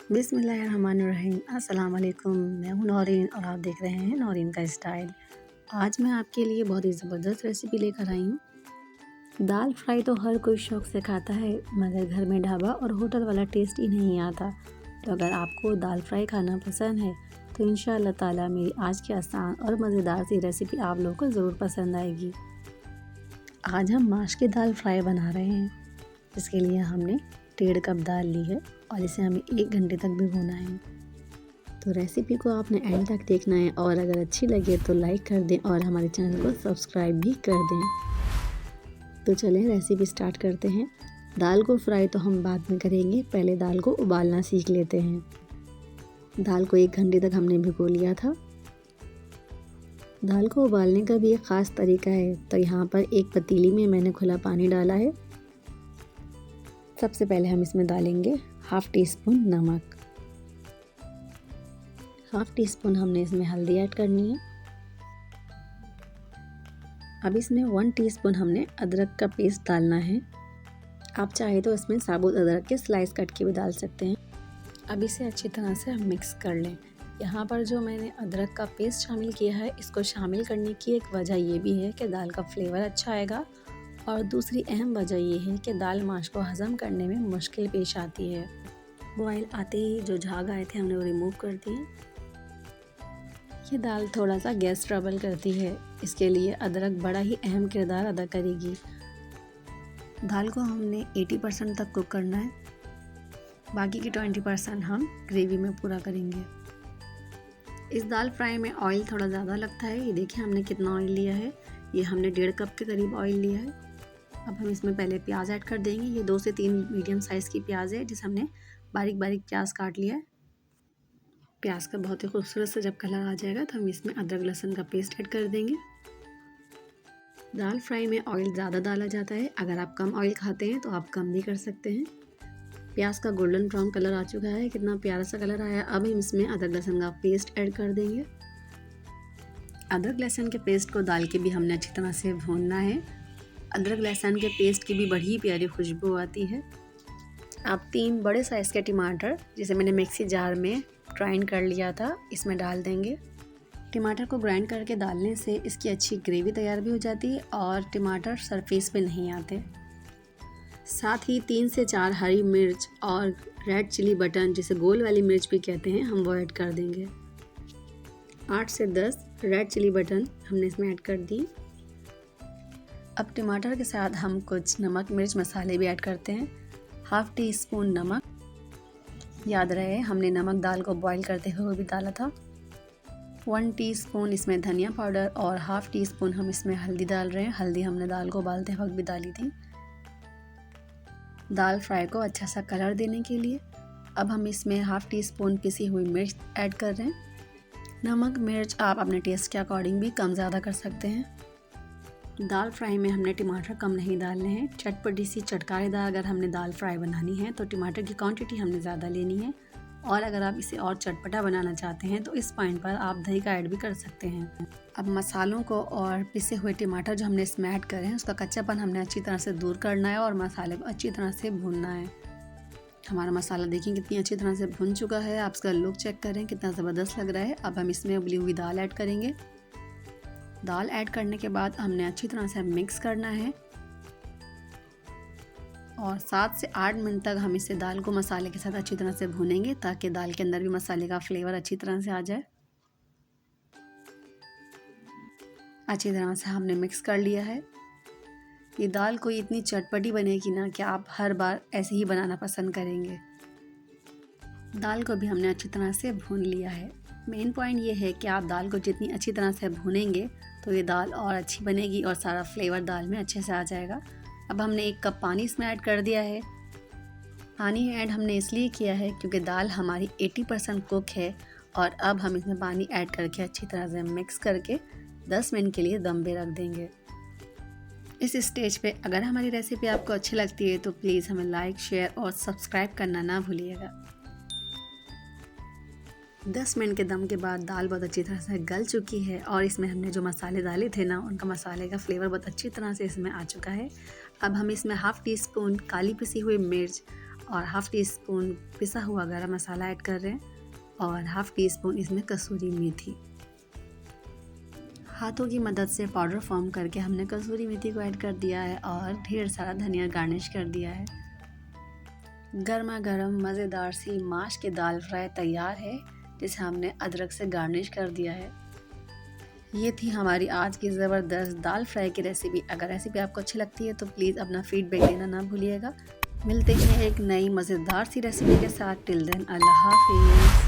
बिस्मिल्लाहिर्रहमानिर्रहीम। अस्सलाम वालेकुम। मैं हूँ नौरीन और आप देख रहे हैं नौरीन का स्टाइल। आज मैं आपके लिए बहुत ही ज़बरदस्त रेसिपी लेकर आई हूँ। दाल फ्राई तो हर कोई शौक़ से खाता है, मगर घर में ढाबा और होटल वाला टेस्ट ही नहीं आता। तो अगर आपको दाल फ्राई खाना पसंद है तो इंशाअल्लाह ताला मेरी आज की आसान और मज़ेदार सी रेसिपी आप लोगों को ज़रूर पसंद आएगी। आज हम माश की दाल फ्राई बना रहे हैं। इसके लिए हमने 1.5 कप दाल ली है और इसे हमें 1 घंटे तक भिगोना है। तो रेसिपी को आपने एंड तक देखना है और अगर अच्छी लगे तो लाइक कर दें और हमारे चैनल को सब्सक्राइब भी कर दें। तो चलें रेसिपी स्टार्ट करते हैं। दाल को फ्राई तो हम बाद में करेंगे, पहले दाल को उबालना सीख लेते हैं। दाल को 1 घंटे तक हमने भिगो लिया था। दाल को उबालने का भी एक ख़ास तरीका है। तो यहाँ पर एक पतीली में मैंने खुला पानी डाला है। सबसे पहले हम इसमें डालेंगे 1/2 टीस्पून नमक। 1/2 टीस्पून हमने इसमें हल्दी ऐड करनी है। अब इसमें 1 टीस्पून हमने अदरक का पेस्ट डालना है। आप चाहे तो इसमें साबुत अदरक के स्लाइस कट के भी डाल सकते हैं। अब इसे अच्छी तरह से हम मिक्स कर लें। यहाँ पर जो मैंने अदरक का पेस्ट शामिल किया है, इसको शामिल करने की एक वजह ये भी है कि दाल का फ्लेवर अच्छा आएगा और दूसरी अहम वजह ये है कि दाल माश को हज़म करने में मुश्किल पेश आती है। बॉयल आते ही जो झाग आए थे हमने वो रिमूव कर दिए। ये दाल थोड़ा सा गैस ट्रबल करती है, इसके लिए अदरक बड़ा ही अहम किरदार अदा करेगी। दाल को हमने 80% तक कुक करना है, बाकी की 20% हम ग्रेवी में पूरा करेंगे। इस दाल फ्राई में ऑयल थोड़ा ज़्यादा लगता है। ये देखिए हमने कितना ऑयल लिया है, ये हमने 1.5 कप के करीब ऑयल लिया है। अब हम इसमें पहले प्याज ऐड कर देंगे। ये 2 से 3 मीडियम साइज़ की प्याज है, जिसे हमने बारीक बारीक प्याज काट लिया है। प्याज का बहुत ही खूबसूरत सा जब कलर आ जाएगा तो हम इसमें अदरक लहसुन का पेस्ट ऐड कर देंगे। दाल फ्राई में ऑयल ज़्यादा डाला जाता है, अगर आप कम ऑयल खाते हैं तो आप कम भी कर सकते हैं। प्याज का गोल्डन ब्राउन कलर आ चुका है, कितना प्यारा सा कलर आया। अब हम इसमें अदरक लहसुन का पेस्ट ऐड कर देंगे। अदरक लहसुन के पेस्ट को डाल के भी हमने अच्छी तरह से भूनना है। अदरक लहसुन के पेस्ट की भी बड़ी प्यारी खुशबू आती है। अब 3 बड़े साइज़ के टमाटर, जिसे मैंने मिक्सी जार में ग्राइंड कर लिया था, इसमें डाल देंगे। टमाटर को ग्राइंड करके डालने से इसकी अच्छी ग्रेवी तैयार भी हो जाती है और टमाटर सरफेस पे नहीं आते। साथ ही 3 से 4 हरी मिर्च और रेड चिली बटन, जिसे गोल वाली मिर्च भी कहते हैं, हम वो ऐड कर देंगे। 8 से 10 रेड चिली बटन हमने इसमें ऐड कर दी। अब टमाटर के साथ हम कुछ नमक मिर्च मसाले भी ऐड करते हैं। 1/2 टीस्पून नमक, याद रहे हमने नमक दाल को बॉईल करते हुए भी डाला था। 1 टीस्पून इसमें धनिया पाउडर और 1/2 टीस्पून हम इसमें हल्दी डाल रहे हैं। हल्दी हमने दाल को उबालते वक्त भी डाली थी, दाल फ्राई को अच्छा सा कलर देने के लिए। अब हम इसमें 1/2 टीस्पून पिसी हुई मिर्च ऐड कर रहे हैं। नमक मिर्च आप अपने टेस्ट के अकॉर्डिंग भी कम ज़्यादा कर सकते हैं। दाल फ्राई में हमने टमाटर कम नहीं डालने हैं। चटपटी सी चटकारेदार अगर हमने दाल फ्राई बनानी है तो टमाटर की क्वांटिटी हमने ज़्यादा लेनी है। और अगर आप इसे और चटपटा बनाना चाहते हैं तो इस पॉइंट पर आप दही का ऐड भी कर सकते हैं। अब मसालों को और पिसे हुए टमाटर जो हमने इसमें ऐड करे हैं, उसका कच्चापन हमने अच्छी तरह से दूर करना है और मसाले को अच्छी तरह से भूनना है। हमारा मसाला देखिए कितनी अच्छी तरह से भुन चुका है। आप इसका लुक चेक करें, कितना ज़बरदस्त लग रहा है। अब हम इसमें उबली हुई दाल ऐड करेंगे। दाल ऐड करने के बाद हमने अच्छी तरह से मिक्स करना है और 7 से 8 मिनट तक हम इसे दाल को मसाले के साथ अच्छी तरह से भूनेंगे, ताकि दाल के अंदर भी मसाले का फ्लेवर अच्छी तरह से आ जाए। अच्छी तरह से हमने मिक्स कर लिया है। ये दाल कोई इतनी चटपटी बनेगी ना कि आप हर बार ऐसे ही बनाना पसंद करेंगे। दाल को भी हमने अच्छी तरह से भून लिया है। मेन पॉइंट ये है कि आप दाल को जितनी अच्छी तरह से भूनेंगे तो ये दाल और अच्छी बनेगी और सारा फ्लेवर दाल में अच्छे से आ जाएगा। अब हमने 1 कप पानी इसमें ऐड कर दिया है। पानी ऐड हमने इसलिए किया है क्योंकि दाल हमारी 80% कुक है और अब हम इसमें पानी ऐड करके अच्छी तरह से मिक्स करके 10 मिनट के लिए दम पे रख देंगे। इस स्टेज पे अगर हमारी रेसिपी आपको अच्छी लगती है तो प्लीज़ हमें लाइक, शेयर और सब्सक्राइब करना ना भूलिएगा। 10 मिनट के दम के बाद दाल बहुत अच्छी तरह से गल चुकी है और इसमें हमने जो मसाले डाले थे ना, उनका मसाले का फ्लेवर बहुत अच्छी तरह से इसमें आ चुका है। अब हम इसमें 1/2 टीस्पून काली पिसी हुई मिर्च और हाफ़ टी स्पून पिसा हुआ गरम मसाला ऐड कर रहे हैं और हाफ़ टी स्पून इसमें कसूरी मेथी। हाथों की मदद से पाउडर फॉर्म करके हमने कसूरी मेथी को ऐड कर दिया है और ढेर सारा धनिया गार्निश कर दिया है। गर्मा गर्म मज़ेदार सी माश की दाल फ्राई तैयार है, जिसे हमने अदरक से गार्निश कर दिया है। ये थी हमारी आज की ज़बरदस्त दाल फ्राई की रेसिपी। अगर रेसिपी आपको अच्छी लगती है तो प्लीज़ अपना फीडबैक देना ना भूलिएगा। मिलते हैं एक नई मज़ेदार सी रेसिपी के साथ। टिल देन अल्लाह हाफ़िज़।